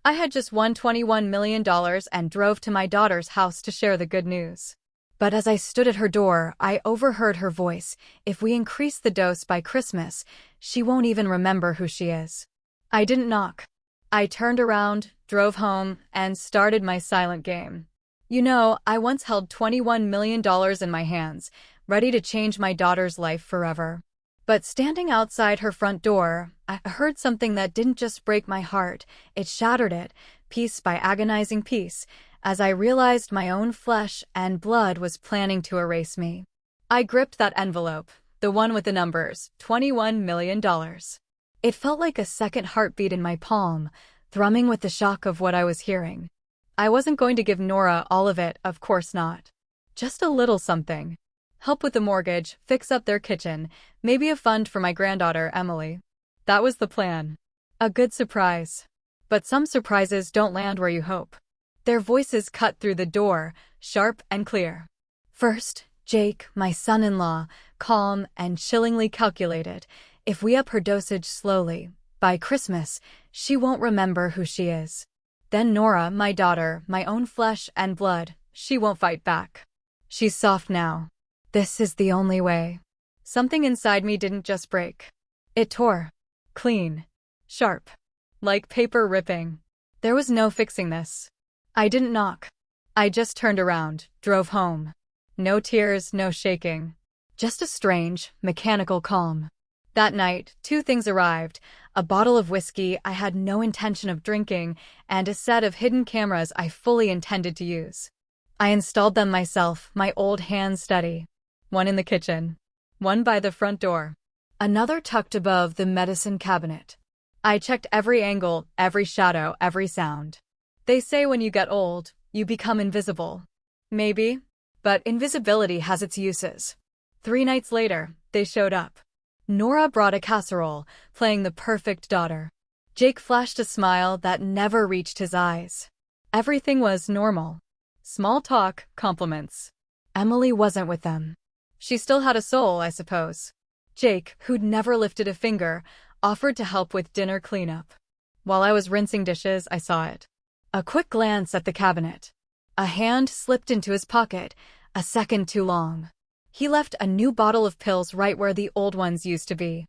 I had just won $21 million and drove to my daughter's house to share the good news. But as I stood at her door, I overheard her voice. If we increase the dose by Christmas, she won't even remember who she is. I didn't knock. I turned around, drove home, and started my silent game. You know, I once held $21 million in my hands, ready to change my daughter's life forever. But standing outside her front door, I heard something that didn't just break my heart, it shattered it, piece by agonizing piece, as I realized my own flesh and blood was planning to erase me. I gripped that envelope, the one with the numbers, $21 million. It felt like a second heartbeat in my palm, thrumming with the shock of what I was hearing. I wasn't going to give Nora all of it, of course not. Just a little something. Help with the mortgage, fix up their kitchen, maybe a fund for my granddaughter, Emily. That was the plan. A good surprise. But some surprises don't land where you hope. Their voices cut through the door, sharp and clear. First, Jake, my son-in-law, calm and chillingly calculated. If we up her dosage slowly, by Christmas, she won't remember who she is. Then Nora, my daughter, my own flesh and blood, she won't fight back. She's soft now. This is the only way. Something inside me didn't just break. It tore. Clean. Sharp. Like paper ripping. There was no fixing this. I didn't knock. I just turned around, drove home. No tears, no shaking. Just a strange, mechanical calm. That night, two things arrived: a bottle of whiskey I had no intention of drinking, and a set of hidden cameras I fully intended to use. I installed them myself, my old hands steady. One in the kitchen. One by the front door. Another tucked above the medicine cabinet. I checked every angle, every shadow, every sound. They say when you get old, you become invisible. Maybe. But invisibility has its uses. 3 nights later, they showed up. Nora brought a casserole, playing the perfect daughter. Jake flashed a smile that never reached his eyes. Everything was normal. Small talk, compliments. Emily wasn't with them. She still had a soul, I suppose. Jake, who'd never lifted a finger, offered to help with dinner cleanup. While I was rinsing dishes, I saw it. A quick glance at the cabinet. A hand slipped into his pocket, a second too long. He left a new bottle of pills right where the old ones used to be.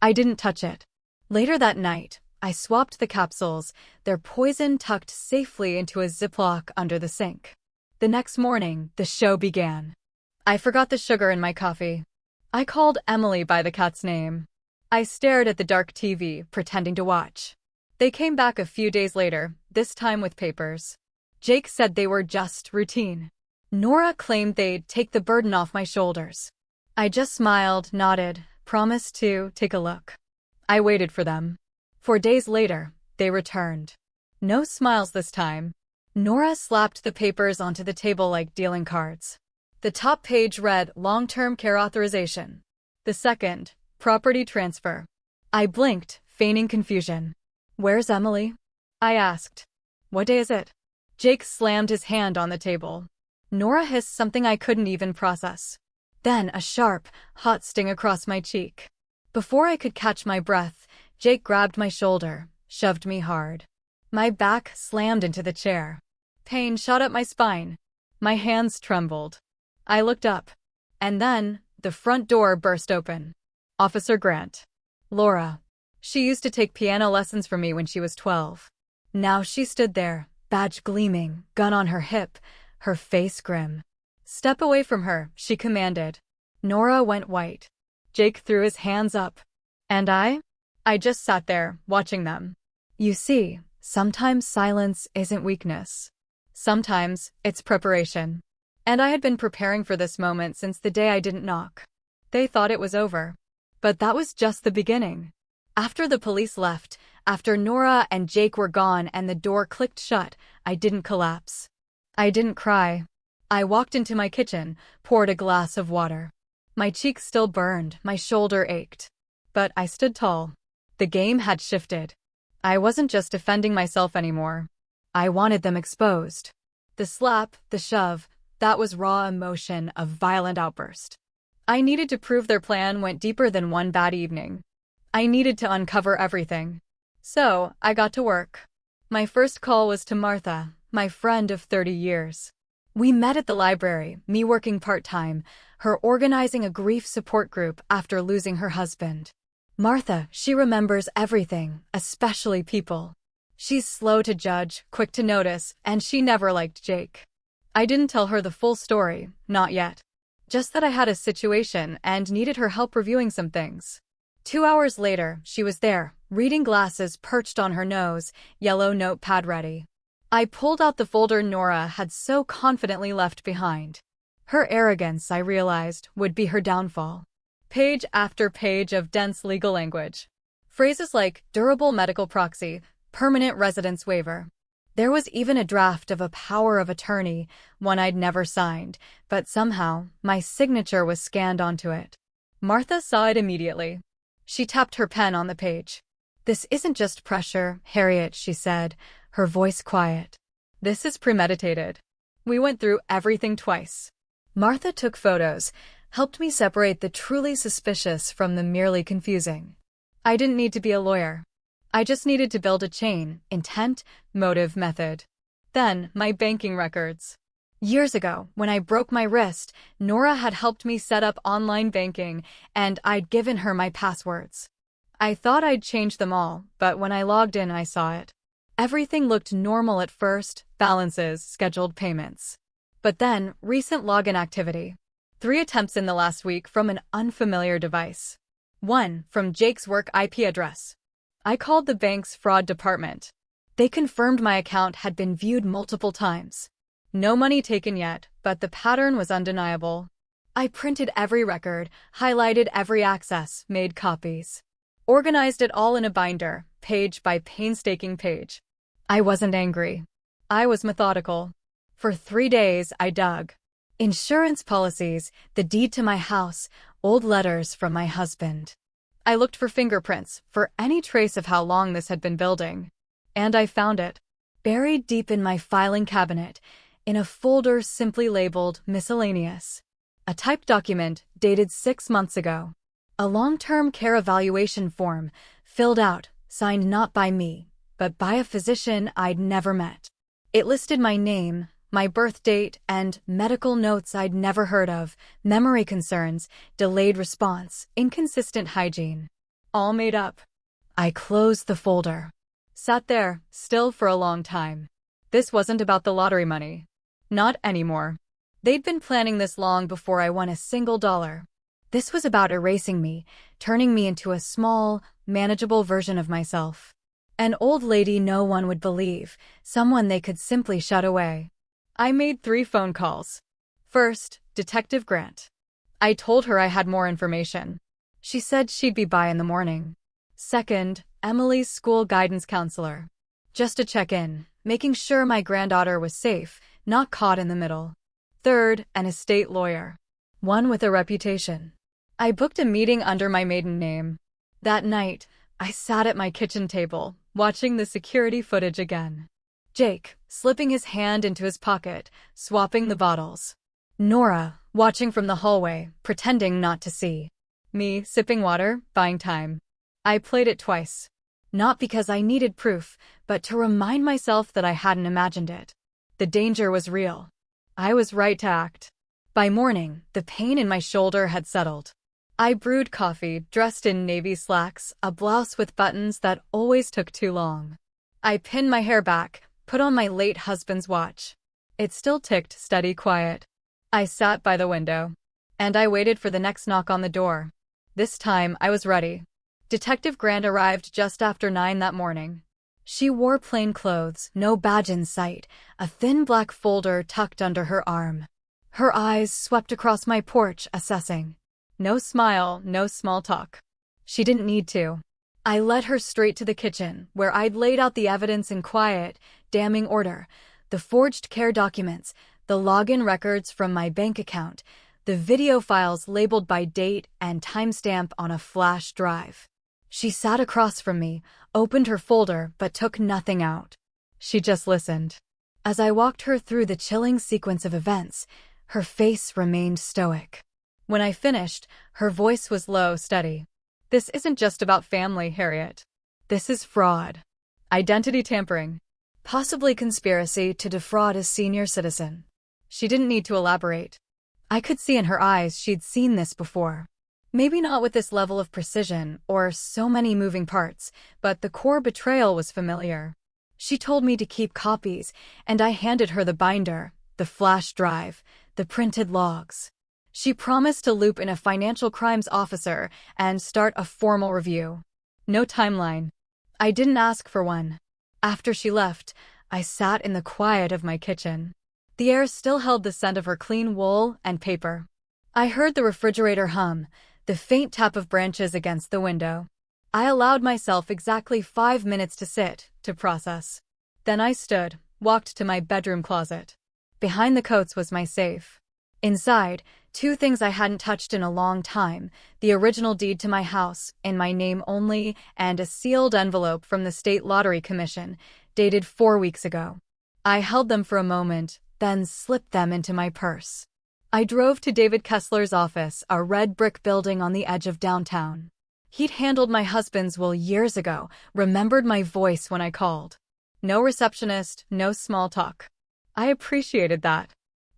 I didn't touch it. Later that night, I swapped the capsules, their poison tucked safely into a Ziploc under the sink. The next morning, the show began. I forgot the sugar in my coffee. I called Emily by the cat's name. I stared at the dark TV, pretending to watch. They came back a few days later, this time with papers. Jake said they were just routine. Nora claimed they'd take the burden off my shoulders. I just smiled, nodded, promised to take a look. I waited for them. 4 days later, they returned. No smiles this time. Nora slapped the papers onto the table like dealing cards. The top page read long-term care authorization. The second, property transfer. I blinked, feigning confusion. Where's Emily? I asked. What day is it? Jake slammed his hand on the table. Nora hissed something I couldn't even process. Then a sharp, hot sting across my cheek. Before I could catch my breath, Jake grabbed my shoulder, shoved me hard. My back slammed into the chair. Pain shot up my spine. My hands trembled. I looked up. And then, the front door burst open. Officer Grant. Laura. She used to take piano lessons from me when she was 12. Now she stood there, badge gleaming, gun on her hip, her face grim. Step away from her, she commanded. Nora went white. Jake threw his hands up. And I just sat there, watching them. You see, sometimes silence isn't weakness. Sometimes, it's preparation. And I had been preparing for this moment since the day I didn't knock. They thought it was over. But that was just the beginning. After the police left, after Nora and Jake were gone and the door clicked shut, I didn't collapse. I didn't cry. I walked into my kitchen, poured a glass of water. My cheeks still burned, my shoulder ached. But I stood tall. The game had shifted. I wasn't just defending myself anymore. I wanted them exposed. The slap, the shove, that was raw emotion, a violent outburst. I needed to prove their plan went deeper than one bad evening. I needed to uncover everything. So, I got to work. My first call was to Martha, my friend of 30 years. We met at the library, me working part-time, her organizing a grief support group after losing her husband. Martha, she remembers everything, especially people. She's slow to judge, quick to notice, and she never liked Jake. I didn't tell her the full story, not yet. Just that I had a situation and needed her help reviewing some things. 2 hours later, she was there, reading glasses perched on her nose, yellow notepad ready. I pulled out the folder Nora had so confidently left behind. Her arrogance, I realized, would be her downfall. Page after page of dense legal language. Phrases like durable medical proxy, permanent residence waiver. There was even a draft of a power of attorney, one I'd never signed, but somehow, my signature was scanned onto it. Martha saw it immediately. She tapped her pen on the page. "This isn't just pressure, Harriet," she said, her voice quiet. "This is premeditated. We went through everything twice." Martha took photos, helped me separate the truly suspicious from the merely confusing. I didn't need to be a lawyer. I just needed to build a chain: intent, motive, method. Then, my banking records. Years ago, when I broke my wrist, Nora had helped me set up online banking, and I'd given her my passwords. I thought I'd changed them all, but when I logged in, I saw it. Everything looked normal at first: balances, scheduled payments. But then, recent login activity. 3 attempts in the last week from an unfamiliar device. 1 from Jake's work IP address. I called the bank's fraud department. They confirmed my account had been viewed multiple times. No money taken yet, but the pattern was undeniable. I printed every record, highlighted every access, made copies. Organized it all in a binder, page by painstaking page. I wasn't angry. I was methodical. For 3 days, I dug. Insurance policies, the deed to my house, old letters from my husband. I looked for fingerprints, for any trace of how long this had been building. And I found it. Buried deep in my filing cabinet, in a folder simply labeled Miscellaneous. A typed document dated 6 months ago. A long-term care evaluation form, filled out, signed not by me, but by a physician I'd never met. It listed my name, my birth date, and medical notes I'd never heard of, memory concerns, delayed response, inconsistent hygiene. All made up. I closed the folder. Sat there, still for a long time. This wasn't about the lottery money. Not anymore. They'd been planning this long before I won a single dollar. This was about erasing me, turning me into a small, manageable version of myself. An old lady no one would believe, someone they could simply shut away. I made 3 phone calls. First, Detective Grant. I told her I had more information. She said she'd be by in the morning. Second, Emily's school guidance counselor. Just to check in, making sure my granddaughter was safe, not caught in the middle. Third, an estate lawyer. One with a reputation. I booked a meeting under my maiden name. That night, I sat at my kitchen table, watching the security footage again. Jake, slipping his hand into his pocket, swapping the bottles. Nora, watching from the hallway, pretending not to see. Me, sipping water, buying time. I played it twice. Not because I needed proof, but to remind myself that I hadn't imagined it. The danger was real. I was right to act. By morning, the pain in my shoulder had settled. I brewed coffee, dressed in navy slacks, a blouse with buttons that always took too long. I pinned my hair back, put on my late husband's watch. It still ticked steady quiet. I sat by the window. And I waited for the next knock on the door. This time, I was ready. Detective Grant arrived just after 9 that morning. She wore plain clothes, no badge in sight, a thin black folder tucked under her arm. Her eyes swept across my porch, assessing. No smile, no small talk. She didn't need to. I led her straight to the kitchen, where I'd laid out the evidence in quiet, damning order. The forged care documents, the login records from my bank account, the video files labeled by date and timestamp on a flash drive. She sat across from me, opened her folder, but took nothing out. She just listened. As I walked her through the chilling sequence of events, her face remained stoic. When I finished, her voice was low, steady. This isn't just about family, Harriet. This is fraud. Identity tampering. Possibly conspiracy to defraud a senior citizen. She didn't need to elaborate. I could see in her eyes she'd seen this before. Maybe not with this level of precision or so many moving parts, but the core betrayal was familiar. She told me to keep copies, and I handed her the binder, the flash drive, the printed logs. She promised to loop in a financial crimes officer and start a formal review. No timeline. I didn't ask for one. After she left, I sat in the quiet of my kitchen. The air still held the scent of her clean wool and paper. I heard the refrigerator hum, the faint tap of branches against the window. I allowed myself exactly 5 minutes to sit, to process. Then I stood, walked to my bedroom closet. Behind the coats was my safe. Inside, 2 things I hadn't touched in a long time: the original deed to my house, in my name only, and a sealed envelope from the State Lottery Commission, dated 4 weeks ago. I held them for a moment, then slipped them into my purse. I drove to David Kessler's office, a red brick building on the edge of downtown. He'd handled my husband's will years ago, remembered my voice when I called. No receptionist, no small talk. I appreciated that.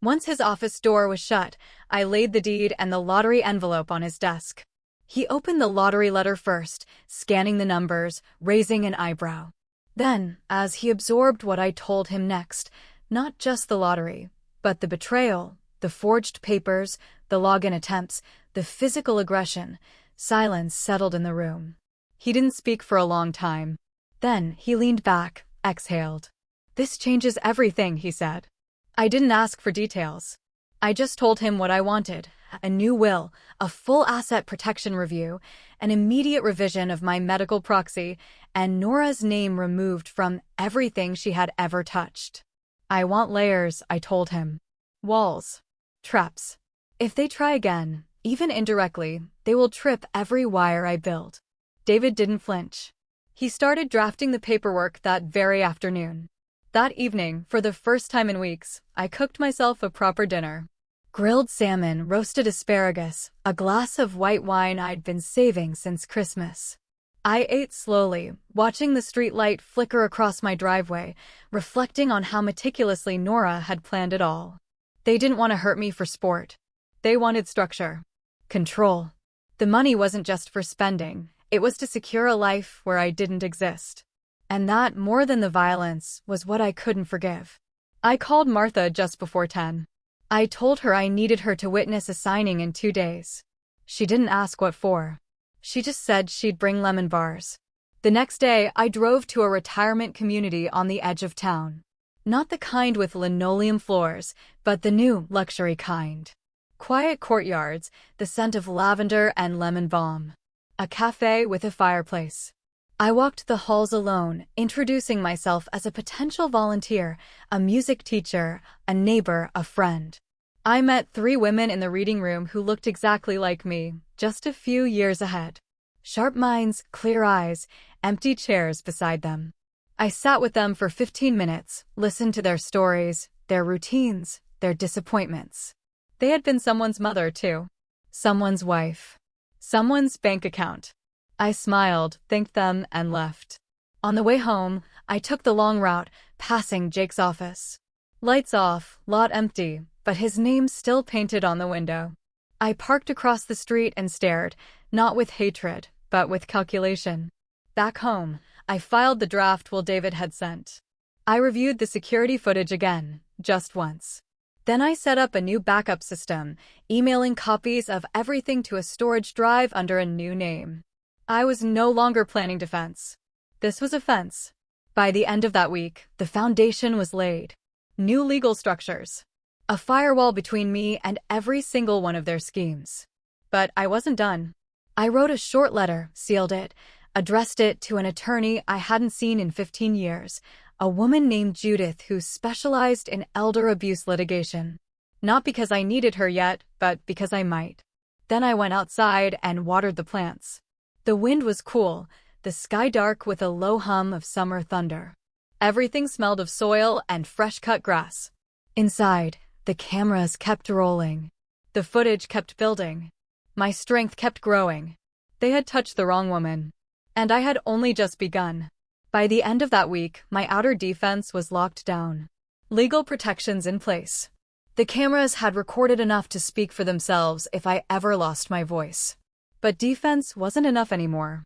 Once his office door was shut, I laid the deed and the lottery envelope on his desk. He opened the lottery letter first, scanning the numbers, raising an eyebrow. Then, as he absorbed what I told him next, not just the lottery, but the betrayal, the forged papers, the login attempts, the physical aggression, silence settled in the room. He didn't speak for a long time. Then he leaned back, exhaled. "This changes everything," he said. I didn't ask for details. I just told him what I wanted: a new will, a full asset protection review, an immediate revision of my medical proxy, and Nora's name removed from everything she had ever touched. "I want layers," I told him. "Walls. Traps. If they try again, even indirectly, they will trip every wire I build." David didn't flinch. He started drafting the paperwork that very afternoon. That evening, for the first time in weeks, I cooked myself a proper dinner. Grilled salmon, roasted asparagus, a glass of white wine I'd been saving since Christmas. I ate slowly, watching the streetlight flicker across my driveway, reflecting on how meticulously Nora had planned it all. They didn't want to hurt me for sport. They wanted structure. Control. The money wasn't just for spending, it was to secure a life where I didn't exist. And that, more than the violence, was what I couldn't forgive. I called Martha just before 10. I told her I needed her to witness a signing in 2 days. She didn't ask what for. She just said she'd bring lemon bars. The next day, I drove to a retirement community on the edge of town. Not the kind with linoleum floors, but the new, luxury kind. Quiet courtyards, the scent of lavender and lemon balm. A cafe with a fireplace. I walked the halls alone, introducing myself as a potential volunteer, a music teacher, a neighbor, a friend. I met 3 women in the reading room who looked exactly like me, just a few years ahead. Sharp minds, clear eyes, empty chairs beside them. I sat with them for 15 minutes, listened to their stories, their routines, their disappointments. They had been someone's mother, too. Someone's wife. Someone's bank account. I smiled, thanked them, and left. On the way home, I took the long route, passing Jake's office. Lights off, lot empty, but his name still painted on the window. I parked across the street and stared, not with hatred, but with calculation. Back home, I filed the draft Will David had sent. I reviewed the security footage again, just once. Then I set up a new backup system, emailing copies of everything to a storage drive under a new name. I was no longer planning defense. This was offense. By the end of that week, the foundation was laid. New legal structures. A firewall between me and every single one of their schemes. But I wasn't done. I wrote a short letter, sealed it, addressed it to an attorney I hadn't seen in 15 years, a woman named Judith who specialized in elder abuse litigation. Not because I needed her yet, but because I might. Then I went outside and watered the plants. The wind was cool, the sky dark with a low hum of summer thunder. Everything smelled of soil and fresh-cut grass. Inside, the cameras kept rolling. The footage kept building. My strength kept growing. They had touched the wrong woman. And I had only just begun. By the end of that week, my outer defense was locked down. Legal protections in place. The cameras had recorded enough to speak for themselves if I ever lost my voice. But defense wasn't enough anymore.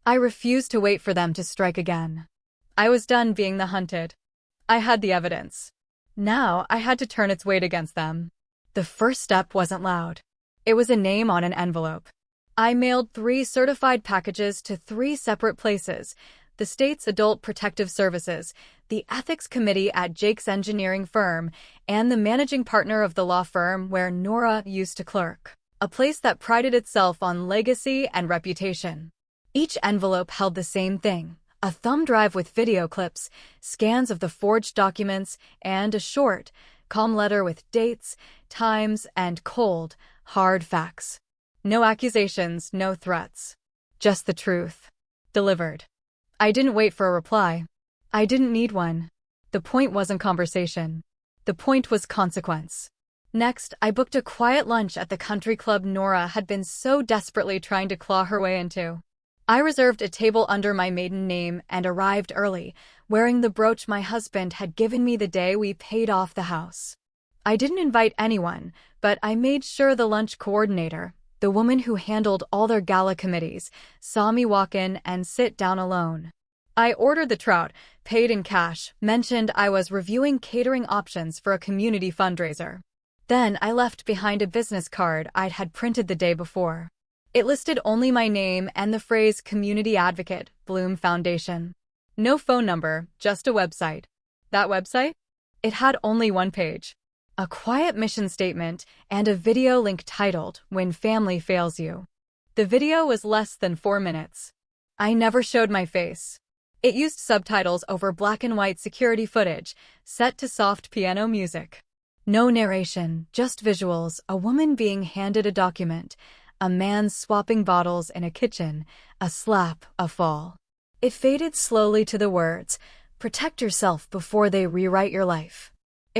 I refused to wait for them to strike again. I was done being the hunted. I had the evidence. Now I had to turn its weight against them. The first step wasn't loud. It was a name on an envelope. I mailed 3 certified packages to 3 separate places: the state's Adult Protective Services, the Ethics Committee at Jake's engineering firm, and the managing partner of the law firm where Nora used to clerk, a place that prided itself on legacy and reputation. Each envelope held the same thing: a thumb drive with video clips, scans of the forged documents, and a short, calm letter with dates, times, and cold, hard facts. No accusations, no threats. Just the truth. Delivered. I didn't wait for a reply. I didn't need one. The point wasn't conversation. The point was consequence. Next, I booked a quiet lunch at the country club Nora had been so desperately trying to claw her way into. I reserved a table under my maiden name and arrived early, wearing the brooch my husband had given me the day we paid off the house. I didn't invite anyone, but I made sure the lunch coordinator, the woman who handled all their gala committees, saw me walk in and sit down alone. I ordered the trout, paid in cash, mentioned I was reviewing catering options for a community fundraiser. Then I left behind a business card I'd had printed the day before. It listed only my name and the phrase Community Advocate, Bloom Foundation. No phone number, just a website. That website? It had only 1 page. A quiet mission statement, and a video link titled, "When Family Fails You." The video was less than 4 minutes. I never showed my face. It used subtitles over black and white security footage, set to soft piano music. No narration, just visuals: a woman being handed a document, a man swapping bottles in a kitchen, a slap, a fall. It faded slowly to the words, "Protect yourself before they rewrite your life."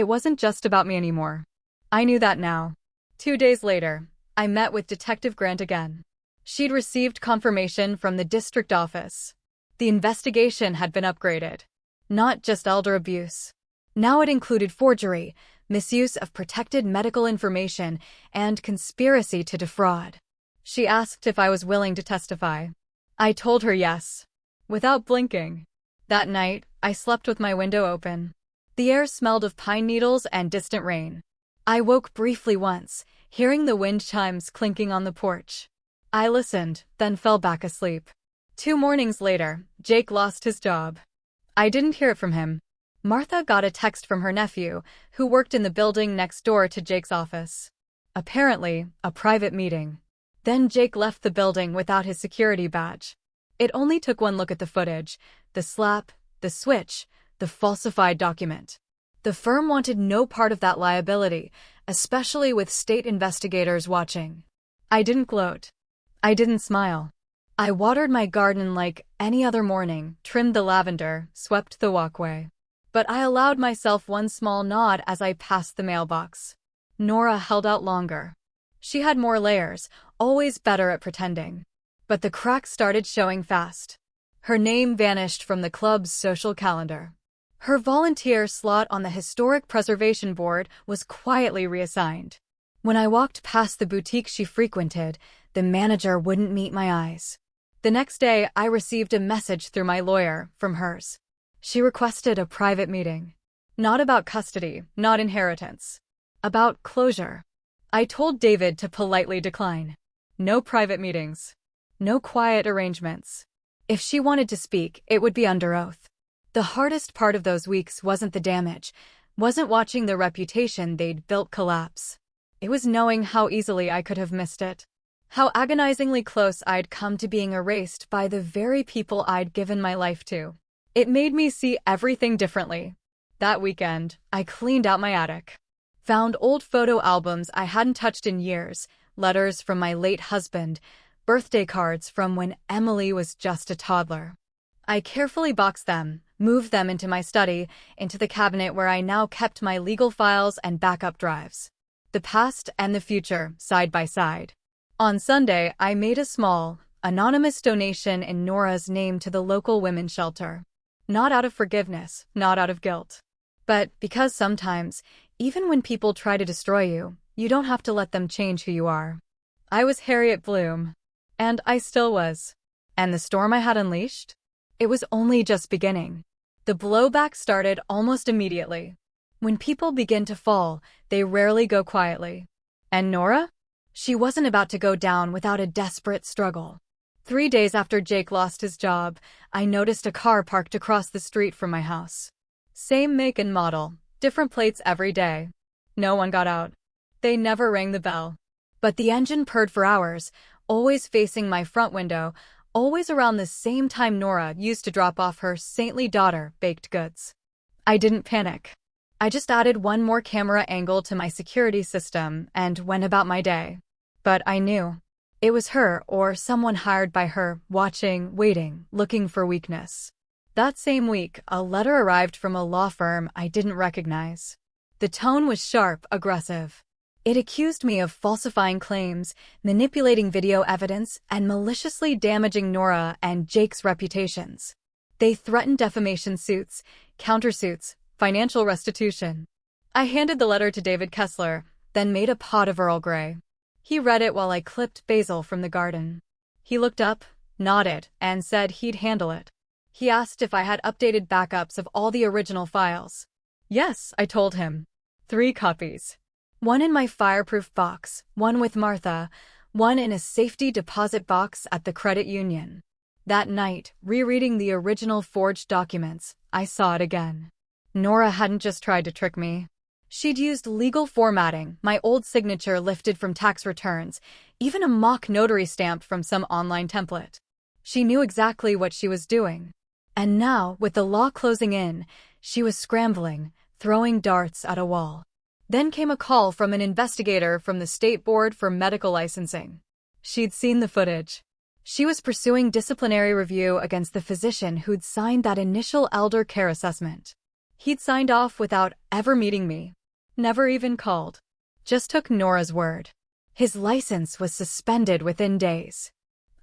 It wasn't just about me anymore. I knew that now. 2 days later, I met with Detective Grant again. She'd received confirmation from the district office. The investigation had been upgraded. Not just elder abuse. Now it included forgery, misuse of protected medical information, and conspiracy to defraud. She asked if I was willing to testify. I told her yes. Without blinking. That night, I slept with my window open. The air smelled of pine needles and distant rain. I woke briefly once, hearing the wind chimes clinking on the porch. I listened, then fell back asleep. 2 mornings later, Jake lost his job. I didn't hear it from him. Martha got a text from her nephew, who worked in the building next door to Jake's office. Apparently, a private meeting. Then Jake left the building without his security badge. It only took one look at the footage: the slap, the switch, the falsified document. The firm wanted no part of that liability, especially with state investigators watching. I didn't gloat. I didn't smile. I watered my garden like any other morning, trimmed the lavender, swept the walkway. But I allowed myself one small nod as I passed the mailbox. Nora held out longer. She had more layers, always better at pretending. But the cracks started showing fast. Her name vanished from the club's social calendar. Her volunteer slot on the Historic Preservation Board was quietly reassigned. When I walked past the boutique she frequented, the manager wouldn't meet my eyes. The next day, I received a message through my lawyer, from hers. She requested a private meeting. Not about custody, not inheritance. About closure. I told David to politely decline. No private meetings. No quiet arrangements. If she wanted to speak, it would be under oath. The hardest part of those weeks wasn't the damage, wasn't watching the reputation they'd built collapse. It was knowing how easily I could have missed it. How agonizingly close I'd come to being erased by the very people I'd given my life to. It made me see everything differently. That weekend, I cleaned out my attic. Found old photo albums I hadn't touched in years, letters from my late husband, birthday cards from when Emily was just a toddler. I carefully boxed them, moved them into my study, into the cabinet where I now kept my legal files and backup drives. The past and the future, side by side. On Sunday, I made a small, anonymous donation in Nora's name to the local women's shelter. Not out of forgiveness, not out of guilt. But because sometimes, even when people try to destroy you, you don't have to let them change who you are. I was Harriet Bloom. And I still was. And the storm I had unleashed? It was only just beginning. The blowback started almost immediately. When people begin to fall, they rarely go quietly. And Nora? She wasn't about to go down without a desperate struggle. 3 days after Jake lost his job, I noticed a car parked across the street from my house. Same make and model, different plates every day. No one got out. They never rang the bell. But the engine purred for hours, always facing my front window, always around the same time Nora used to drop off her saintly daughter baked goods. I didn't panic. I just added one more camera angle to my security system and went about my day. But I knew. It was her or someone hired by her, watching, waiting, looking for weakness. That same week, a letter arrived from a law firm I didn't recognize. The tone was sharp, aggressive. It accused me of falsifying claims, manipulating video evidence, and maliciously damaging Nora and Jake's reputations. They threatened defamation suits, countersuits, financial restitution. I handed the letter to David Kessler, then made a pot of Earl Grey. He read it while I clipped basil from the garden. He looked up, nodded, and said he'd handle it. He asked if I had updated backups of all the original files. Yes, I told him. 3 copies. One in my fireproof box, one with Martha, one in a safety deposit box at the credit union. That night, rereading the original forged documents, I saw it again. Nora hadn't just tried to trick me. She'd used legal formatting, my old signature lifted from tax returns, even a mock notary stamp from some online template. She knew exactly what she was doing. And now, with the law closing in, she was scrambling, throwing darts at a wall. Then came a call from an investigator from the State Board for Medical Licensing. She'd seen the footage. She was pursuing disciplinary review against the physician who'd signed that initial elder care assessment. He'd signed off without ever meeting me. Never even called. Just took Nora's word. His license was suspended within days.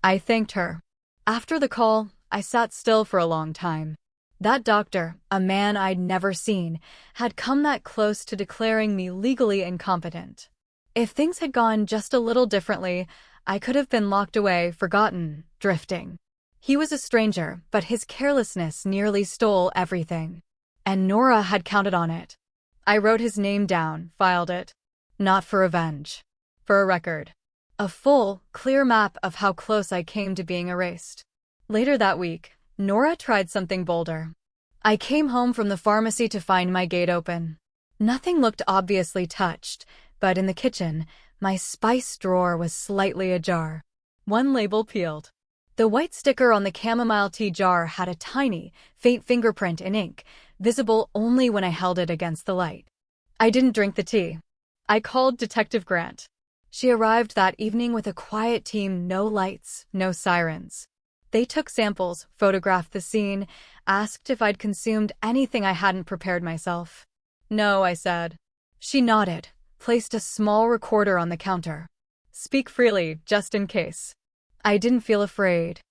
I thanked her. After the call, I sat still for a long time. That doctor, a man I'd never seen, had come that close to declaring me legally incompetent. If things had gone just a little differently, I could have been locked away, forgotten, drifting. He was a stranger, but his carelessness nearly stole everything. And Nora had counted on it. I wrote his name down, filed it. Not for revenge. For a record. A full, clear map of how close I came to being erased. Later that week, Nora tried something bolder. I came home from the pharmacy to find my gate open. Nothing looked obviously touched, but in the kitchen, my spice drawer was slightly ajar. One label peeled. The white sticker on the chamomile tea jar had a tiny, faint fingerprint in ink, visible only when I held it against the light. I didn't drink the tea. I called Detective Grant. She arrived that evening with a quiet team, no lights, no sirens. They took samples, photographed the scene, asked if I'd consumed anything I hadn't prepared myself. No, I said. She nodded, placed a small recorder on the counter. Speak freely, just in case. I didn't feel afraid.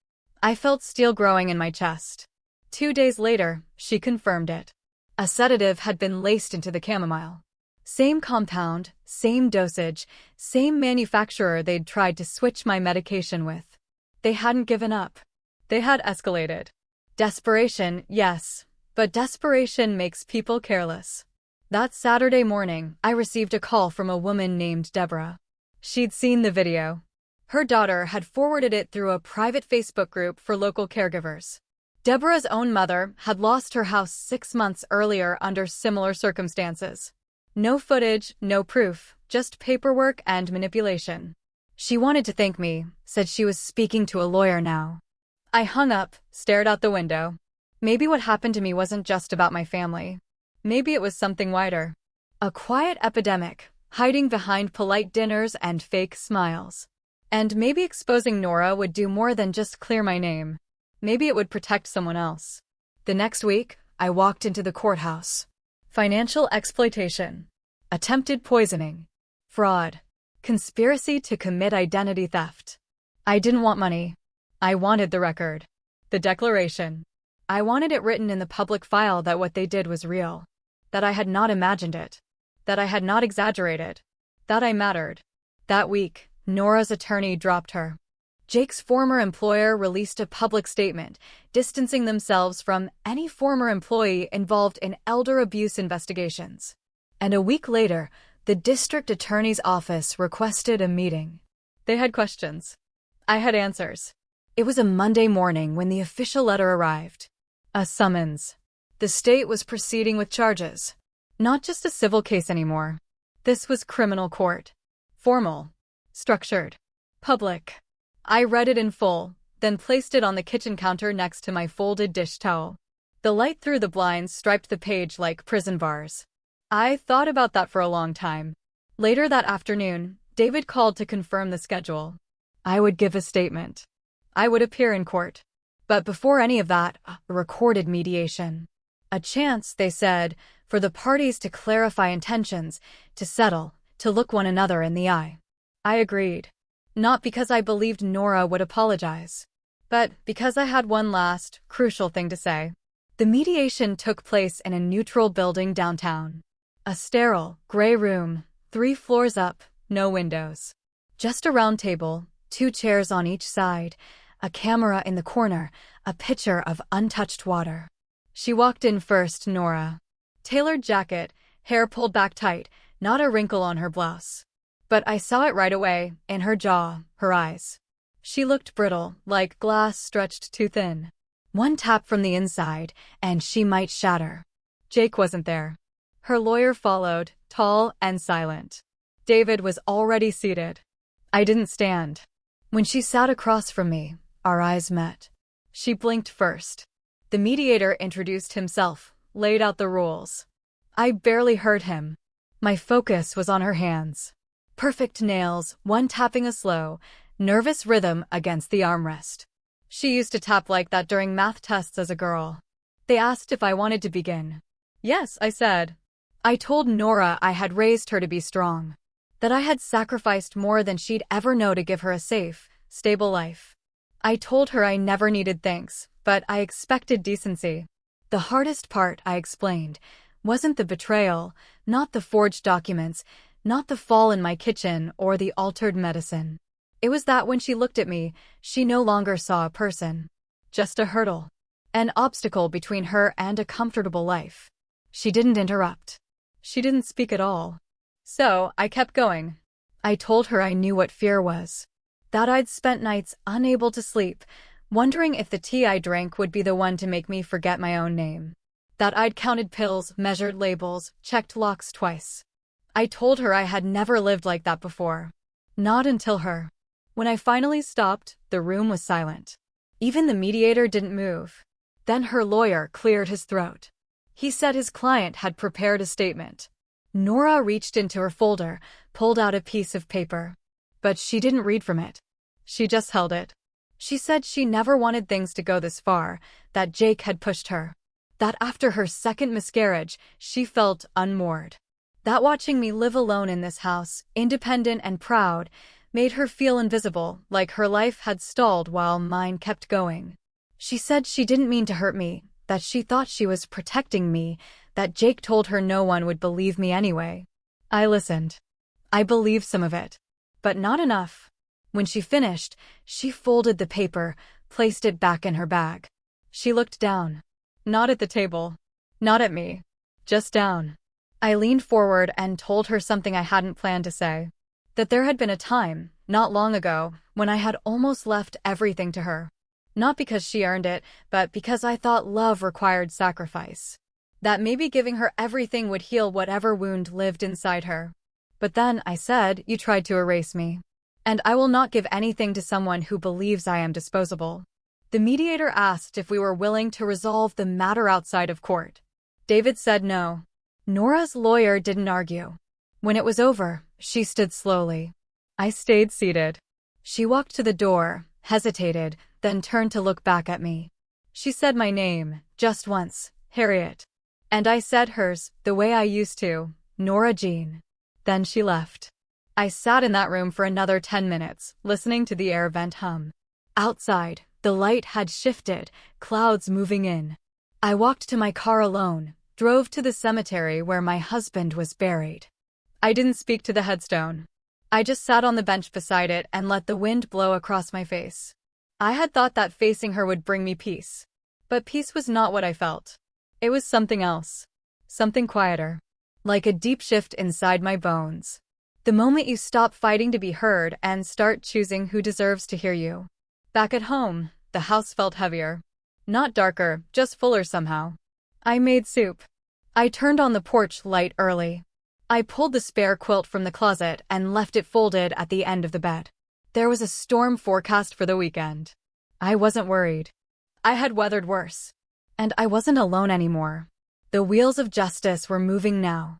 I felt steel growing in my chest. 2 days later, she confirmed it. A sedative had been laced into the chamomile. Same compound, same dosage, same manufacturer they'd tried to switch my medication with. They hadn't given up. They had escalated. Desperation, yes, but desperation makes people careless. That Saturday morning, I received a call from a woman named Deborah. She'd seen the video. Her daughter had forwarded it through a private Facebook group for local caregivers. Deborah's own mother had lost her house 6 months earlier under similar circumstances. No footage, no proof, just paperwork and manipulation. She wanted to thank me, said she was speaking to a lawyer now. I hung up, stared out the window. Maybe what happened to me wasn't just about my family. Maybe it was something wider. A quiet epidemic, hiding behind polite dinners and fake smiles. And maybe exposing Nora would do more than just clear my name. Maybe it would protect someone else. The next week, I walked into the courthouse. Financial exploitation. Attempted poisoning. Fraud. Conspiracy to commit identity theft. I didn't want money. I wanted the record. The declaration. I wanted it written in the public file that what they did was real. That I had not imagined it. That I had not exaggerated. That I mattered. That week, Nora's attorney dropped her. Jake's former employer released a public statement, distancing themselves from any former employee involved in elder abuse investigations. And a week later, the district attorney's office requested a meeting. They had questions. I had answers. It was a Monday morning when the official letter arrived. A summons. The state was proceeding with charges. Not just a civil case anymore. This was criminal court. Formal. Structured. Public. I read it in full, then placed it on the kitchen counter next to my folded dish towel. The light through the blinds striped the page like prison bars. I thought about that for a long time. Later that afternoon, David called to confirm the schedule. I would give a statement. I would appear in court. But before any of that, a recorded mediation. A chance, they said, for the parties to clarify intentions, to settle, to look one another in the eye. I agreed. Not because I believed Nora would apologize, but because I had one last, crucial thing to say. The mediation took place in a neutral building downtown. A sterile, gray room, 3 floors up, no windows. Just a round table, 2 chairs on each side, a camera in the corner, a pitcher of untouched water. She walked in first, Nora. Tailored jacket, hair pulled back tight, not a wrinkle on her blouse. But I saw it right away, in her jaw, her eyes. She looked brittle, like glass stretched too thin. One tap from the inside, and she might shatter. Jake wasn't there. Her lawyer followed, tall and silent. David was already seated. I didn't stand. When she sat across from me, our eyes met. She blinked first. The mediator introduced himself, laid out the rules. I barely heard him. My focus was on her hands. Perfect nails, one tapping a slow, nervous rhythm against the armrest. She used to tap like that during math tests as a girl. They asked if I wanted to begin. Yes, I said. I told Nora I had raised her to be strong. That I had sacrificed more than she'd ever know to give her a safe, stable life. I told her I never needed thanks, but I expected decency. The hardest part, I explained, wasn't the betrayal, not the forged documents, not the fall in my kitchen or the altered medicine. It was that when she looked at me, she no longer saw a person. Just a hurdle. An obstacle between her and a comfortable life. She didn't interrupt. She didn't speak at all. So, I kept going. I told her I knew what fear was. That I'd spent nights unable to sleep, wondering if the tea I drank would be the one to make me forget my own name. That I'd counted pills, measured labels, checked locks twice. I told her I had never lived like that before. Not until her. When I finally stopped, the room was silent. Even the mediator didn't move. Then her lawyer cleared his throat. He said his client had prepared a statement. Nora reached into her folder, pulled out a piece of paper. But she didn't read from it. She just held it. She said she never wanted things to go this far, that Jake had pushed her. That after her second miscarriage, she felt unmoored. That watching me live alone in this house, independent and proud, made her feel invisible, like her life had stalled while mine kept going. She said she didn't mean to hurt me, that she thought she was protecting me, that Jake told her no one would believe me anyway. I listened. I believed some of it. But not enough. When she finished, she folded the paper, placed it back in her bag. She looked down. Not at the table. Not at me. Just down. I leaned forward and told her something I hadn't planned to say. That there had been a time, not long ago, when I had almost left everything to her. Not because she earned it, but because I thought love required sacrifice. That maybe giving her everything would heal whatever wound lived inside her. But then, I said, you tried to erase me. And I will not give anything to someone who believes I am disposable. The mediator asked if we were willing to resolve the matter outside of court. David said no. Nora's lawyer didn't argue. When it was over, she stood slowly. I stayed seated. She walked to the door, hesitated, then turned to look back at me. She said my name, just once, Harriet. And I said hers, the way I used to, Nora Jean. Then she left. I sat in that room for another 10 minutes, listening to the air vent hum. Outside, the light had shifted, clouds moving in. I walked to my car alone, drove to the cemetery where my husband was buried. I didn't speak to the headstone. I just sat on the bench beside it and let the wind blow across my face. I had thought that facing her would bring me peace. But peace was not what I felt. It was something else. Something quieter. Like a deep shift inside my bones. The moment you stop fighting to be heard and start choosing who deserves to hear you. Back at home, the house felt heavier. Not darker, just fuller somehow. I made soup. I turned on the porch light early. I pulled the spare quilt from the closet and left it folded at the end of the bed. There was a storm forecast for the weekend. I wasn't worried. I had weathered worse. And I wasn't alone anymore. The wheels of justice were moving now.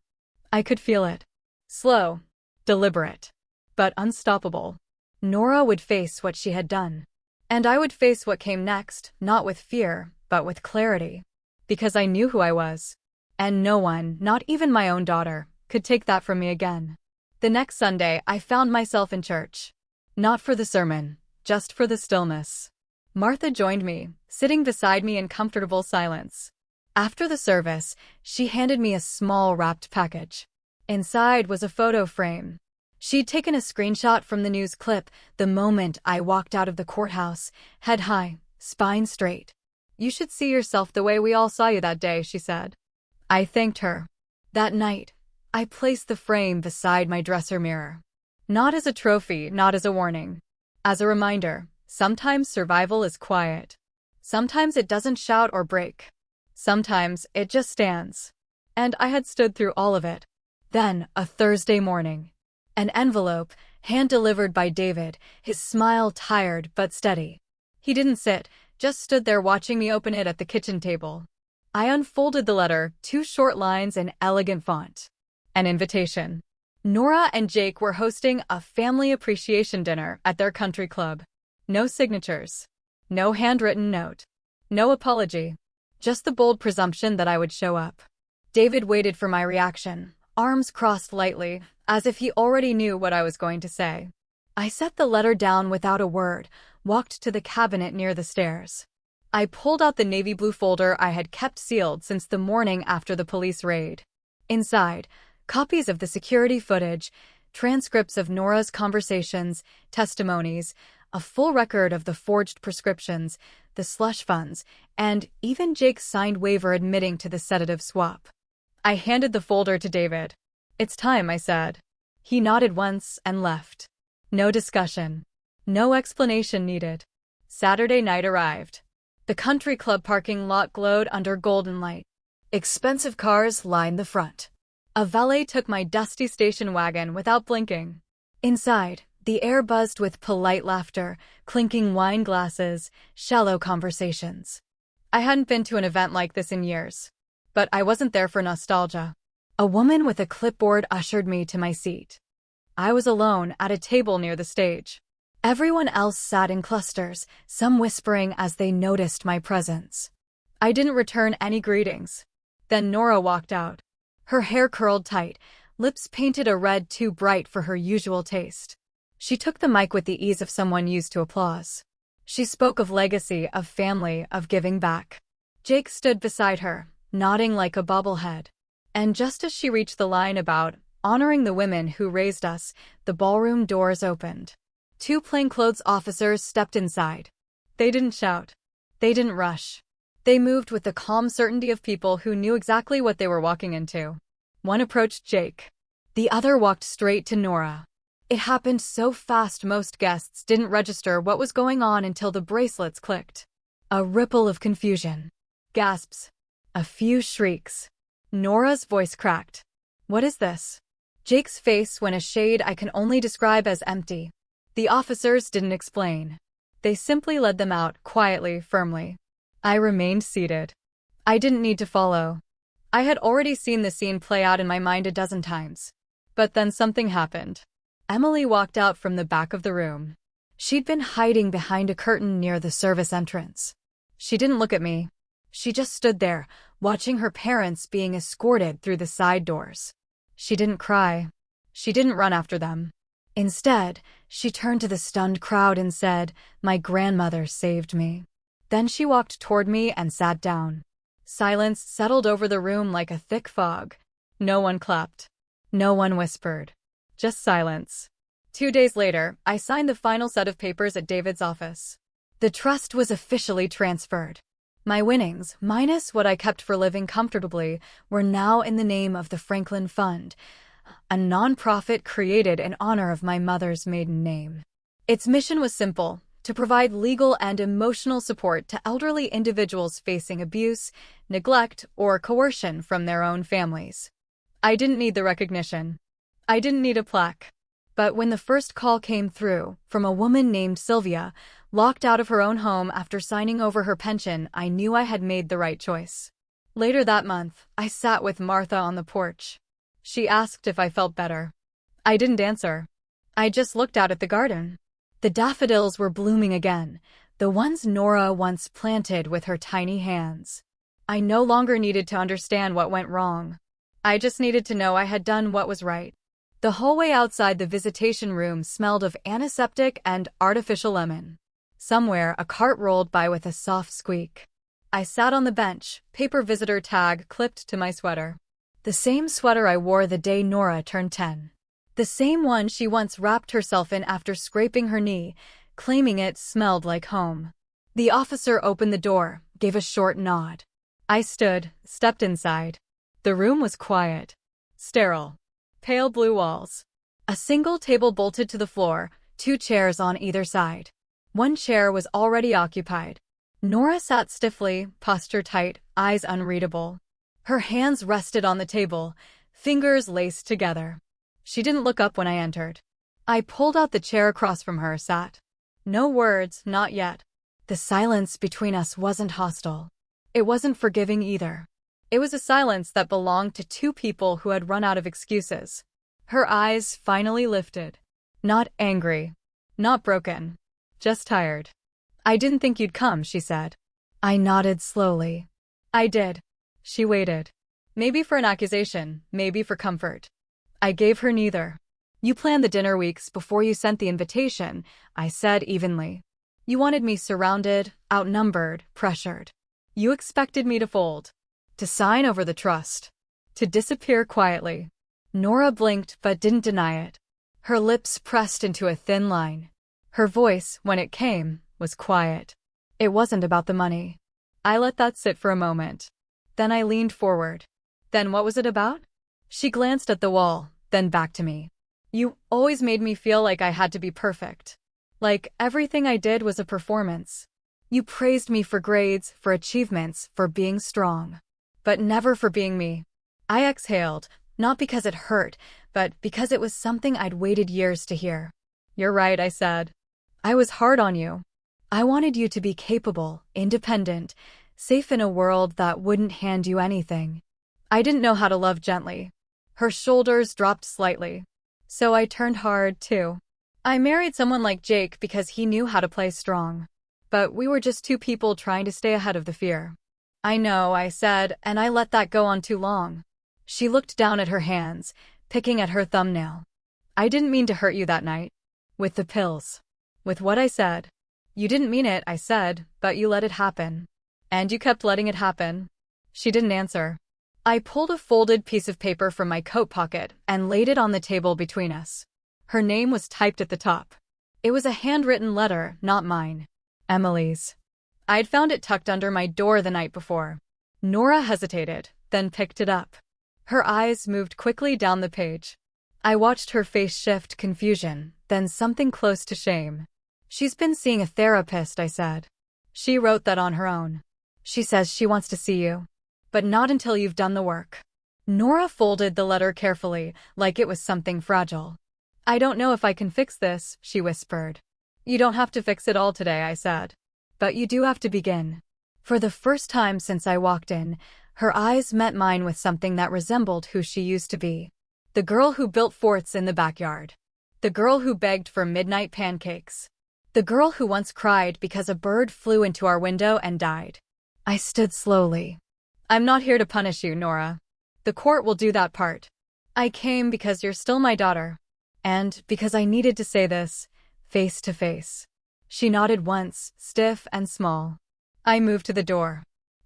I could feel it. Slow, deliberate, but unstoppable. Nora would face what she had done. And I would face what came next, not with fear, but with clarity. Because I knew who I was. And no one, not even my own daughter, could take that from me again. The next Sunday, I found myself in church. Not for the sermon, just for the stillness. Martha joined me, sitting beside me in comfortable silence. After the service, she handed me a small wrapped package. Inside was a photo frame. She'd taken a screenshot from the news clip the moment I walked out of the courthouse, head high, spine straight. "You should see yourself the way we all saw you that day," she said. I thanked her. That night, I placed the frame beside my dresser mirror. Not as a trophy, not as a warning. As a reminder, sometimes survival is quiet. Sometimes it doesn't shout or break. Sometimes it just stands. And I had stood through all of it. Then, a Thursday morning. An envelope, hand-delivered by David, his smile tired but steady. He didn't sit, just stood there watching me open it at the kitchen table. I unfolded the letter, 2 short lines in elegant font. An invitation. Nora and Jake were hosting a family appreciation dinner at their country club. No signatures. No handwritten note. No apology. Just the bold presumption that I would show up. David waited for my reaction, arms crossed lightly, as if he already knew what I was going to say. I set the letter down without a word, walked to the cabinet near the stairs. I pulled out the navy blue folder I had kept sealed since the morning after the police raid. Inside, copies of the security footage, transcripts of Nora's conversations, testimonies, a full record of the forged prescriptions, the slush funds, and even Jake's signed waiver admitting to the sedative swap. I handed the folder to David. "It's time," I said. He nodded once and left. No discussion. No explanation needed. Saturday night arrived. The country club parking lot glowed under golden light. Expensive cars lined the front. A valet took my dusty station wagon without blinking. Inside, the air buzzed with polite laughter, clinking wine glasses, shallow conversations. I hadn't been to an event like this in years. But I wasn't there for nostalgia. A woman with a clipboard ushered me to my seat. I was alone at a table near the stage. Everyone else sat in clusters, some whispering as they noticed my presence. I didn't return any greetings. Then Nora walked out. Her hair curled tight, lips painted a red too bright for her usual taste. She took the mic with the ease of someone used to applause. She spoke of legacy, of family, of giving back. Jake stood beside her, nodding like a bobblehead. And just as she reached the line about honoring the women who raised us, the ballroom doors opened. 2 plainclothes officers stepped inside. They didn't shout. They didn't rush. They moved with the calm certainty of people who knew exactly what they were walking into. One approached Jake. The other walked straight to Nora. It happened so fast most guests didn't register what was going on until the bracelets clicked. A ripple of confusion. Gasps. A few shrieks. Nora's voice cracked. "What is this?" Jake's face went a shade I can only describe as empty. The officers didn't explain. They simply led them out, quietly, firmly. I remained seated. I didn't need to follow. I had already seen the scene play out in my mind a dozen times. But then something happened. Emily walked out from the back of the room. She'd been hiding behind a curtain near the service entrance. She didn't look at me. She just stood there, watching her parents being escorted through the side doors. She didn't cry. She didn't run after them. Instead, she turned to the stunned crowd and said, "My grandmother saved me." Then she walked toward me and sat down. Silence settled over the room like a thick fog. No one clapped. No one whispered. Just silence. 2 days later, I signed the final set of papers at David's office. The trust was officially transferred. My winnings, minus what I kept for living comfortably, were now in the name of the Franklin Fund, a nonprofit created in honor of my mother's maiden name. Its mission was simple: to provide legal and emotional support to elderly individuals facing abuse, neglect, or coercion from their own families. I didn't need the recognition. I didn't need a plaque. But when the first call came through, from a woman named Sylvia, locked out of her own home after signing over her pension, I knew I had made the right choice. Later that month, I sat with Martha on the porch. She asked if I felt better. I didn't answer. I just looked out at the garden. The daffodils were blooming again, the ones Nora once planted with her tiny hands. I no longer needed to understand what went wrong. I just needed to know I had done what was right. The hallway outside the visitation room smelled of antiseptic and artificial lemon. Somewhere, a cart rolled by with a soft squeak. I sat on the bench, paper visitor tag clipped to my sweater. The same sweater I wore the day Nora turned 10. The same one she once wrapped herself in after scraping her knee, claiming it smelled like home. The officer opened the door, gave a short nod. I stood, stepped inside. The room was quiet. Sterile. Pale blue walls. A single table bolted to the floor, 2 chairs on either side. One chair was already occupied. Nora sat stiffly, posture tight, eyes unreadable. Her hands rested on the table, fingers laced together. She didn't look up when I entered. I pulled out the chair across from her, sat. No words, not yet. The silence between us wasn't hostile. It wasn't forgiving either. It was a silence that belonged to 2 people who had run out of excuses. Her eyes finally lifted. Not angry. Not broken. Just tired. I didn't think you'd come, she said. I nodded slowly. I did. She waited. Maybe for an accusation, maybe for comfort. I gave her neither. You planned the dinner weeks before you sent the invitation, I said evenly. You wanted me surrounded, outnumbered, pressured. You expected me to fold. To sign over the trust. To disappear quietly. Nora blinked but didn't deny it. Her lips pressed into a thin line. Her voice, when it came, was quiet. It wasn't about the money. I let that sit for a moment. Then I leaned forward. Then what was it about? She glanced at the wall, then back to me. You always made me feel like I had to be perfect. Like everything I did was a performance. You praised me for grades, for achievements, for being strong. But never for being me. I exhaled, not because it hurt, but because it was something I'd waited years to hear. You're right, I said. I was hard on you. I wanted you to be capable, independent, safe in a world that wouldn't hand you anything. I didn't know how to love gently. Her shoulders dropped slightly. So I turned hard, too. I married someone like Jake because he knew how to play strong. But we were just 2 people trying to stay ahead of the fear. I know, I said, and I let that go on too long. She looked down at her hands, picking at her thumbnail. I didn't mean to hurt you that night. With the pills. With what I said. You didn't mean it, I said, but you let it happen. And you kept letting it happen. She didn't answer. I pulled a folded piece of paper from my coat pocket and laid it on the table between us. Her name was typed at the top. It was a handwritten letter, not mine. Emily's. I'd found it tucked under my door the night before. Nora hesitated, then picked it up. Her eyes moved quickly down the page. I watched her face shift confusion, then something close to shame. She's been seeing a therapist, I said. She wrote that on her own. She says she wants to see you. But not until you've done the work. Nora folded the letter carefully, like it was something fragile. I don't know if I can fix this, she whispered. You don't have to fix it all today, I said. But you do have to begin. For the first time since I walked in, her eyes met mine with something that resembled who she used to be. The girl who built forts in the backyard. The girl who begged for midnight pancakes. The girl who once cried because a bird flew into our window and died. I stood slowly. I'm not here to punish you, Nora. The court will do that part. I came because you're still my daughter. And because I needed to say this, face to face. She nodded once, stiff and small. I moved to the door.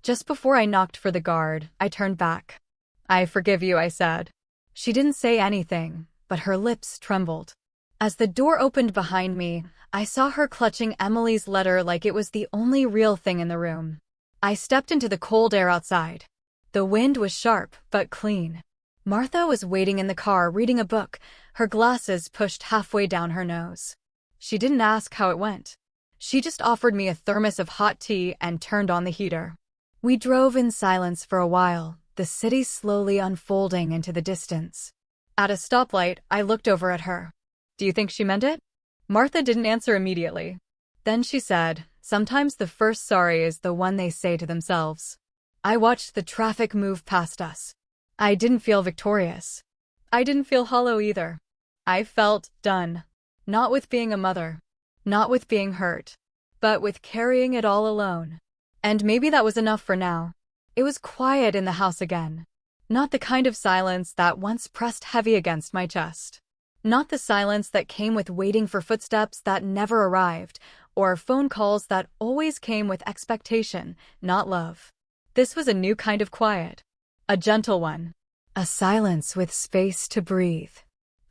Just before I knocked for the guard, I turned back. "I forgive you," I said. She didn't say anything, but her lips trembled. As the door opened behind me, I saw her clutching Emily's letter like it was the only real thing in the room. I stepped into the cold air outside. The wind was sharp, but clean. Martha was waiting in the car reading a book, her glasses pushed halfway down her nose. She didn't ask how it went. She just offered me a thermos of hot tea and turned on the heater. We drove in silence for a while, the city slowly unfolding into the distance. At a stoplight, I looked over at her. "Do you think she meant it?" Martha didn't answer immediately. Then she said, "Sometimes the first sorry is the one they say to themselves." I watched the traffic move past us. I didn't feel victorious. I didn't feel hollow either. I felt done. Not with being a mother. Not with being hurt. But with carrying it all alone. And maybe that was enough for now. It was quiet in the house again. Not the kind of silence that once pressed heavy against my chest. Not the silence that came with waiting for footsteps that never arrived, or phone calls that always came with expectation, not love. This was a new kind of quiet. A gentle one. A silence with space to breathe.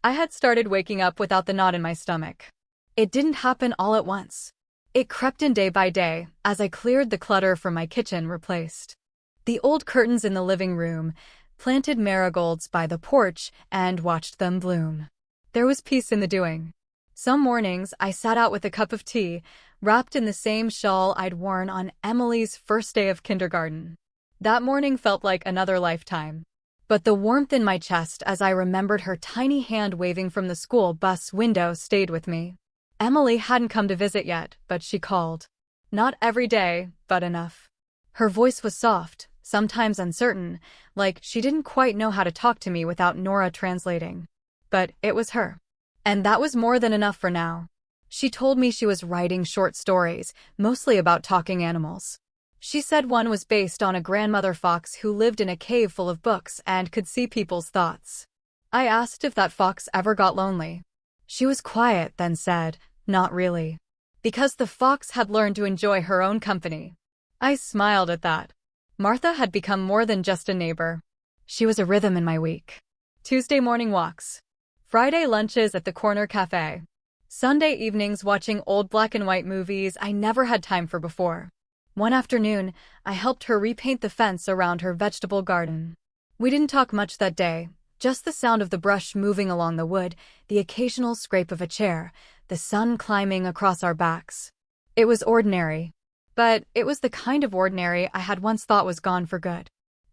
I had started waking up without the knot in my stomach. It didn't happen all at once. It crept in day by day, as I cleared the clutter from my kitchen replaced the old curtains in the living room, planted marigolds by the porch, and watched them bloom. There was peace in the doing. Some mornings I sat out with a cup of tea, wrapped in the same shawl I'd worn on Emily's first day of kindergarten. That morning felt like another lifetime. But the warmth in my chest as I remembered her tiny hand waving from the school bus window stayed with me. Emily hadn't come to visit yet, but she called. Not every day, but enough. Her voice was soft, sometimes uncertain, like she didn't quite know how to talk to me without Nora translating. But it was her. And that was more than enough for now. She told me she was writing short stories, mostly about talking animals. She said one was based on a grandmother fox who lived in a cave full of books and could see people's thoughts. I asked if that fox ever got lonely. She was quiet, then said, "Not really." Because the fox had learned to enjoy her own company. I smiled at that. Martha had become more than just a neighbor. She was a rhythm in my week. Tuesday morning walks. Friday lunches at the corner cafe. Sunday evenings watching old black and white movies I never had time for before. One afternoon, I helped her repaint the fence around her vegetable garden. We didn't talk much that day, just the sound of the brush moving along the wood, the occasional scrape of a chair, the sun climbing across our backs. It was ordinary. But it was the kind of ordinary I had once thought was gone for good.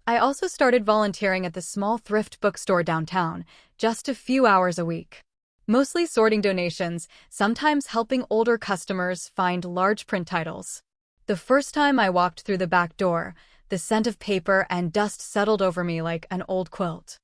I also started volunteering at the small thrift bookstore downtown, just a few hours a week. Mostly sorting donations, sometimes helping older customers find large print titles. The first time I walked through the back door, the scent of paper and dust settled over me like an old quilt.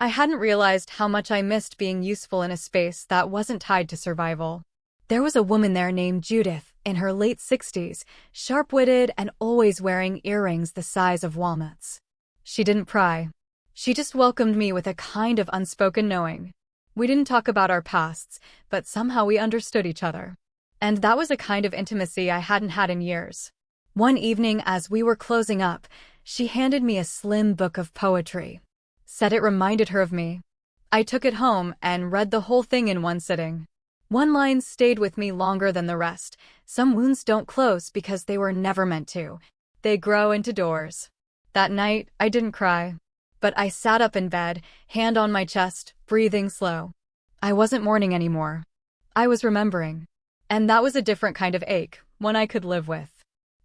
I hadn't realized how much I missed being useful in a space that wasn't tied to survival. There was a woman there named Judith, in her late 60s, sharp-witted and always wearing earrings the size of walnuts. She didn't pry. She just welcomed me with a kind of unspoken knowing. We didn't talk about our pasts, but somehow we understood each other. And that was a kind of intimacy I hadn't had in years. One evening as we were closing up, she handed me a slim book of poetry. Said it reminded her of me. I took it home and read the whole thing in one sitting. One line stayed with me longer than the rest. Some wounds don't close because they were never meant to. They grow into doors. That night, I didn't cry. But I sat up in bed, hand on my chest, breathing slow. I wasn't mourning anymore. I was remembering. And that was a different kind of ache, one I could live with.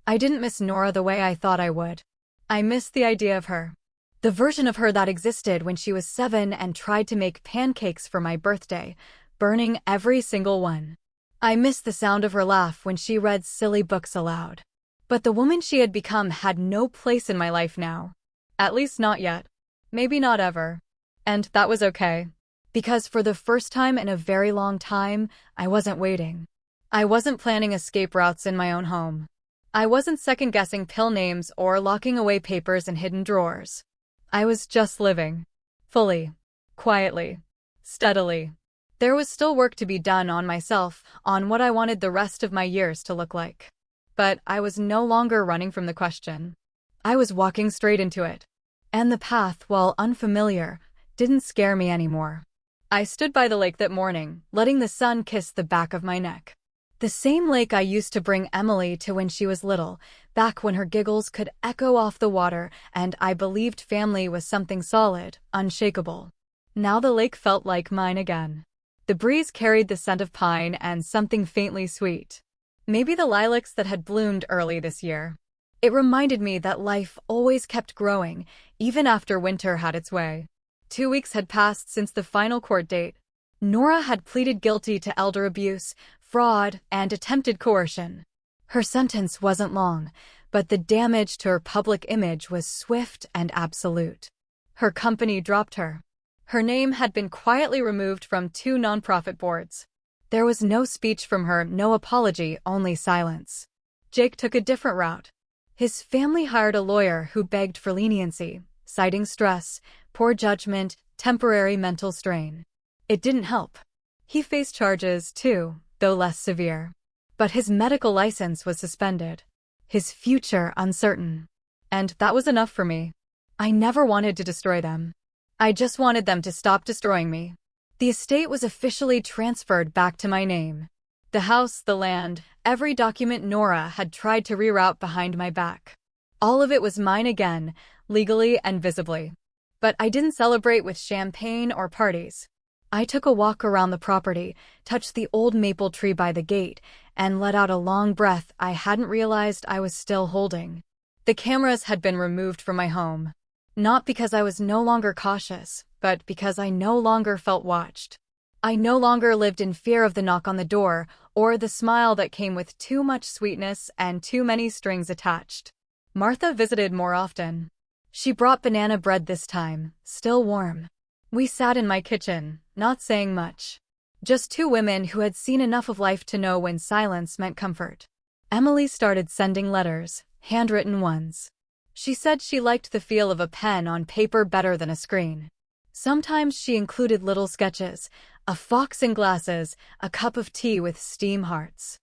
I didn't miss Nora the way I thought I would. I missed the idea of her. The version of her that existed when she was 7 and tried to make pancakes for my birthday, burning every single one. I missed the sound of her laugh when she read silly books aloud. But the woman she had become had no place in my life now. At least not yet. Maybe not ever. And that was okay. Because for the first time in a very long time, I wasn't waiting. I wasn't planning escape routes in my own home. I wasn't second-guessing pill names or locking away papers in hidden drawers. I was just living. Fully. Quietly. Steadily. There was still work to be done on myself, on what I wanted the rest of my years to look like. But I was no longer running from the question. I was walking straight into it. And the path, while unfamiliar, didn't scare me anymore. I stood by the lake that morning, letting the sun kiss the back of my neck. The same lake I used to bring Emily to when she was little, back when her giggles could echo off the water and I believed family was something solid, unshakable. Now the lake felt like mine again. The breeze carried the scent of pine and something faintly sweet. Maybe the lilacs that had bloomed early this year. It reminded me that life always kept growing, even after winter had its way. 2 weeks had passed since the final court date. Nora had pleaded guilty to elder abuse, fraud, and attempted coercion. Her sentence wasn't long, but the damage to her public image was swift and absolute. Her company dropped her. Her name had been quietly removed from 2 nonprofit boards. There was no speech from her, no apology, only silence. Jake took a different route. His family hired a lawyer who begged for leniency, citing stress, poor judgment, temporary mental strain. It didn't help. He faced charges, too, though less severe. But his medical license was suspended. His future uncertain. And that was enough for me. I never wanted to destroy them. I just wanted them to stop destroying me. The estate was officially transferred back to my name. The house, the land, every document Nora had tried to reroute behind my back. All of it was mine again, legally and visibly. But I didn't celebrate with champagne or parties. I took a walk around the property, touched the old maple tree by the gate, and let out a long breath I hadn't realized I was still holding. The cameras had been removed from my home. Not because I was no longer cautious, but because I no longer felt watched. I no longer lived in fear of the knock on the door, or the smile that came with too much sweetness and too many strings attached. Martha visited more often. She brought banana bread this time, still warm. We sat in my kitchen, not saying much. Just 2 women who had seen enough of life to know when silence meant comfort. Emily started sending letters, handwritten ones. She said she liked the feel of a pen on paper better than a screen. Sometimes she included little sketches, a fox in glasses, a cup of tea with steam hearts.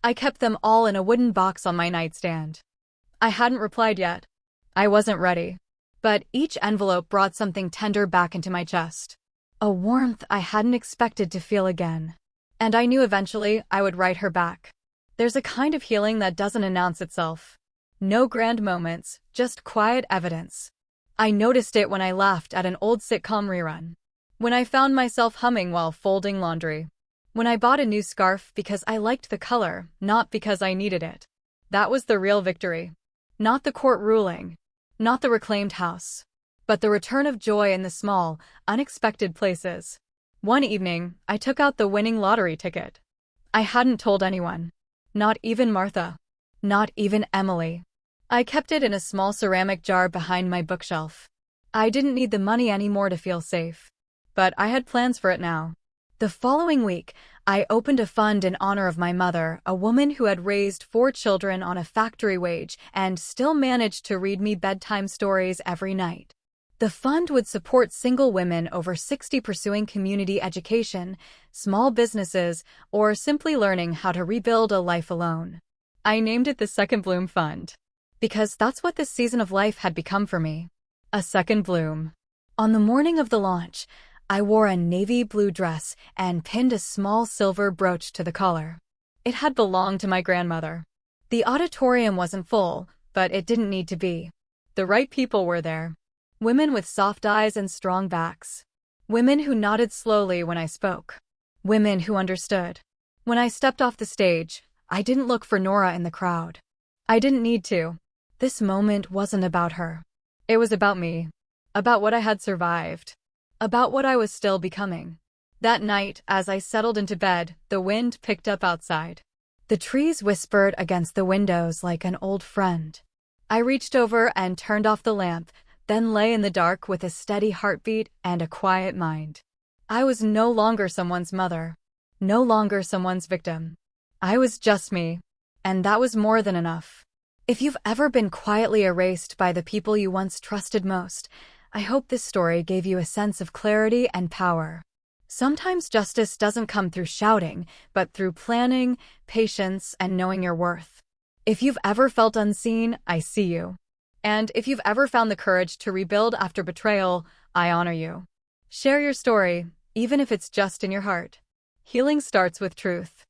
I kept them all in a wooden box on my nightstand. I hadn't replied yet. I wasn't ready. But each envelope brought something tender back into my chest. A warmth I hadn't expected to feel again. And I knew eventually I would write her back. There's a kind of healing that doesn't announce itself. No grand moments, just quiet evidence. I noticed it when I laughed at an old sitcom rerun. When I found myself humming while folding laundry. When I bought a new scarf because I liked the color, not because I needed it. That was the real victory. Not the court ruling. Not the reclaimed house. But the return of joy in the small, unexpected places. One evening, I took out the winning lottery ticket. I hadn't told anyone. Not even Martha. Not even Emily. I kept it in a small ceramic jar behind my bookshelf. I didn't need the money anymore to feel safe. But I had plans for it now. The following week, I opened a fund in honor of my mother, a woman who had raised 4 children on a factory wage and still managed to read me bedtime stories every night. The fund would support single women over 60 pursuing community education, small businesses, or simply learning how to rebuild a life alone. I named it the Second Bloom Fund. Because that's what this season of life had become for me. A second bloom. On the morning of the launch, I wore a navy blue dress and pinned a small silver brooch to the collar. It had belonged to my grandmother. The auditorium wasn't full, but it didn't need to be. The right people were there. Women with soft eyes and strong backs. Women who nodded slowly when I spoke. Women who understood. When I stepped off the stage, I didn't look for Nora in the crowd. I didn't need to. This moment wasn't about her. It was about me. About what I had survived. About what I was still becoming. That night, as I settled into bed, the wind picked up outside. The trees whispered against the windows like an old friend. I reached over and turned off the lamp, then lay in the dark with a steady heartbeat and a quiet mind. I was no longer someone's mother. No longer someone's victim. I was just me. And that was more than enough. If you've ever been quietly erased by the people you once trusted most, I hope this story gave you a sense of clarity and power. Sometimes justice doesn't come through shouting, but through planning, patience, and knowing your worth. If you've ever felt unseen, I see you. And if you've ever found the courage to rebuild after betrayal, I honor you. Share your story, even if it's just in your heart. Healing starts with truth.